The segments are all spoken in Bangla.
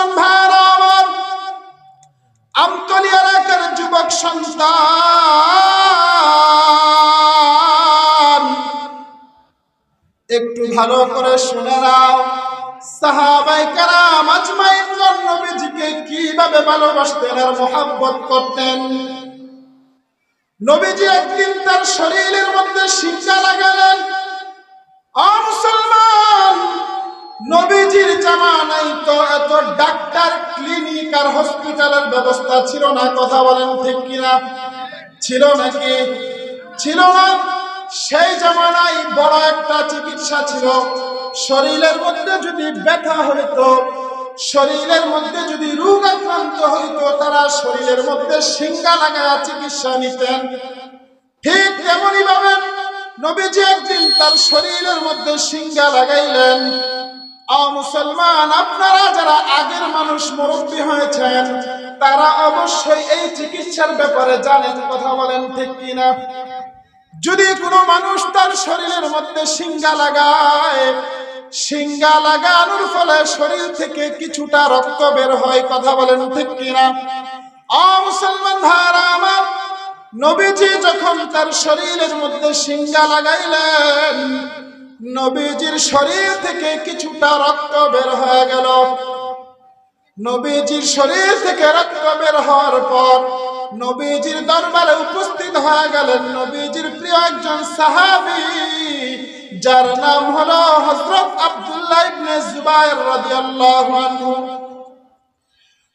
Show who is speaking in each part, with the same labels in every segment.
Speaker 1: মুসলমান ভাইরা আমার, আমতলী এলাকার যুবক সন্তান, একটু ভালো করে শুনে নাও। সাহাবায়ে কেরাম আজমাইনগণ নবীজিকে কিভাবে ভালোবাসতেন আর মহব্বত করতেন। নবীজি একদিন তার শরীরের মধ্যে শিক্ষা লাগালেন। মুসলমান, নবীজির জামানায় তো এত ডাক্তার, ক্লিনিক আর হসপিটালের ব্যবস্থা ছিল না। কথা বলেন ঠিক কিনা? ছিল নাকি? ছিল না। সেই জামানায় বড় একটা চিকিৎসা ছিল। শরীরের মধ্যে যদি ব্যথা হইতো, শরীরের মধ্যে যদি রোগ আক্রান্ত হইতো, তারা শরীরের মধ্যে শিঙ্গা লাগায়া চিকিৎসা নিতেন। ঠিক তেমনি ভাবে নবীজি একদিন তার শরীরের মধ্যে শিঙ্গা লাগাইলেন। মুসলমান, আপনারা যারা আগের মানুষ মুরব্বী হয়েছেন, তারা অবশ্যই এই চিকিৎসার ব্যাপারে জানেন। কথা বলেন ঠিক কিনা? যদি কোনো মানুষ তার শরীরের মধ্যে শিঙ্গা লাগায়, শিঙ্গা লাগানোর ফলে শরীর থেকে কিছুটা রক্ত বের হয়। কথা বলেন ঠিক কিনা? মুসলমান ভাইরা আমার, নবীজি যখন তার শরীরের মধ্যে শিঙ্গা লাগাইলেন, নবীজির শরীর থেকে কিছুটা রক্ত বের হয়ে গেল। নবীজির শরীর থেকে রক্ত বের হওয়ার পর নবীজির দরবারে উপস্থিত হয়ে গেলেন নবীজির প্রিয় একজন সাহাবী, যার নাম হলো হযরত আব্দুল্লাহ ইবনে জুবায়ের রাদিয়াল্লাহু আনহু।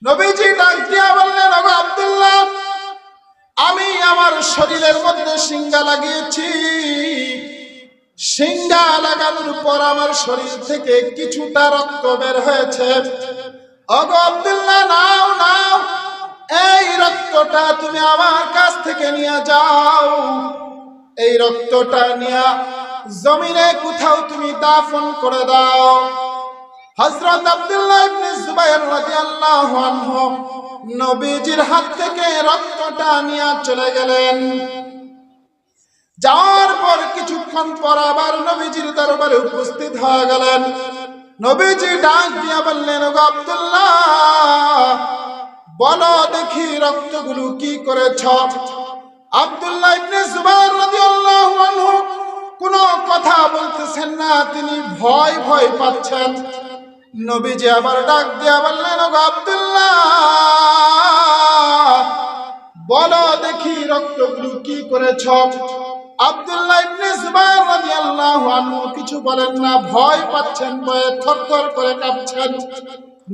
Speaker 1: নবীজি ডাক দিয়া বললেন, ওগো আব্দুল্লাহ, আমি আমার শরীরের মধ্যে শিঙ্গা লাগিয়েছি। শিঙ্গা লাগানোর পর আমার শরীর থেকে কিছুটা রক্ত বের হয়েছে। ওগো আব্দুল্লাহ, নাও নাও, এই রক্তটা তুমি আমার কাছ থেকে নিয়ে যাও। এই রক্তটা নিয়ে জমিনে কোথাও তুমি দাফন করে দাও। হযরত আব্দুল্লাহ ইবনে জুবায়ের রাদিয়াল্লাহু আনহু নবীজির হাত থেকে রক্তটা নিয়ে চলে গেলেন। যাওয়ার পর কিছুক্ষণ পর আবার নবীজির দরবারে উপস্থিত হয়ে গেলেন। নবীজি ডাক দিয়া বললেন, ওগো আব্দুল্লাহ, বলো দেখি রক্তগুলো কি করেছ? আব্দুল্লাহ ইবনে জুবায়ের রাদিয়াল্লাহু আনহু কোনো কথা বলতেছেন না, তিনি ভয় ভয় পাচ্ছেন। নবীজি আবার ডাক দিয়া বললেন, ওগো আব্দুল্লাহ, বলো দেখি রক্তগুলো কি করেছ? আব্দুল্লাহ ইবনে জুবায়ের রাদিয়াল্লাহু আনহু কিছু বলেন না, ভয় পাচ্ছেন, ভয়ে থরথর করে কাঁপছেন।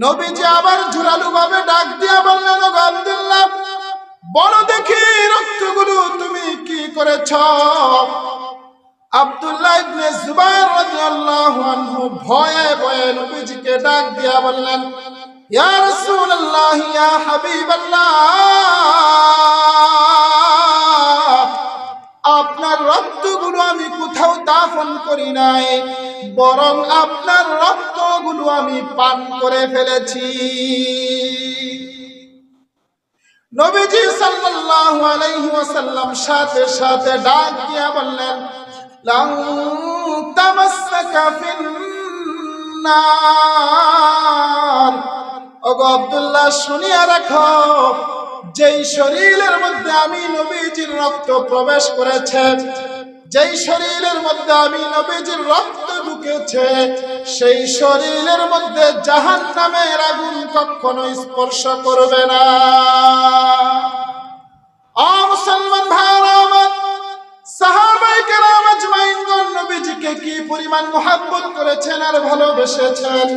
Speaker 1: নবীজি আবার জোরালো ভাবে ডাক দিয়া বললেন, ওগো আব্দুল্লাহ, বলো দেখি রক্তগুলো তুমি কি করেছ? আব্দুল্লাহ ইবনে জুবায়ের রাদিয়াল্লাহু আনহু ভয়ে ভয়ে নবীজিকে ডাক দিয়া বললেন, ইয়া রাসূলুল্লাহ, ইয়া হাবিবাল্লাহ, আপনার রক্তগুলো আমি কোথাও দাফন করি নাই, বরং আপনার রক্তগুলো আমি পান করে ফেলেছি। নবীজি সাল্লাল্লাহু আলাইহি ওয়াসাল্লাম সাথে সাথে ডাক দিয়া বললেন, লান তামাসসাকা ফিন্নার। ওগো আব্দুল্লাহ, শুনিয়া রাখো, যেই শরীরের মধ্যে আমি নবীজির রক্ত প্রবেশ করেছে, যেই শরীরের মধ্যে আমি নবীজির রক্ত ঢুকেছে, সেই শরীরের মধ্যে জাহান্নামের আগুন কখনো স্পর্শ করবে না। মুসলমান ভাইরা আমার, সাহাবায়ে কেরাম আজমাইনগণ নবীজিকে কি পরিমাণ মুহাব্বত করেছেন আর ভালোবেসেছেন।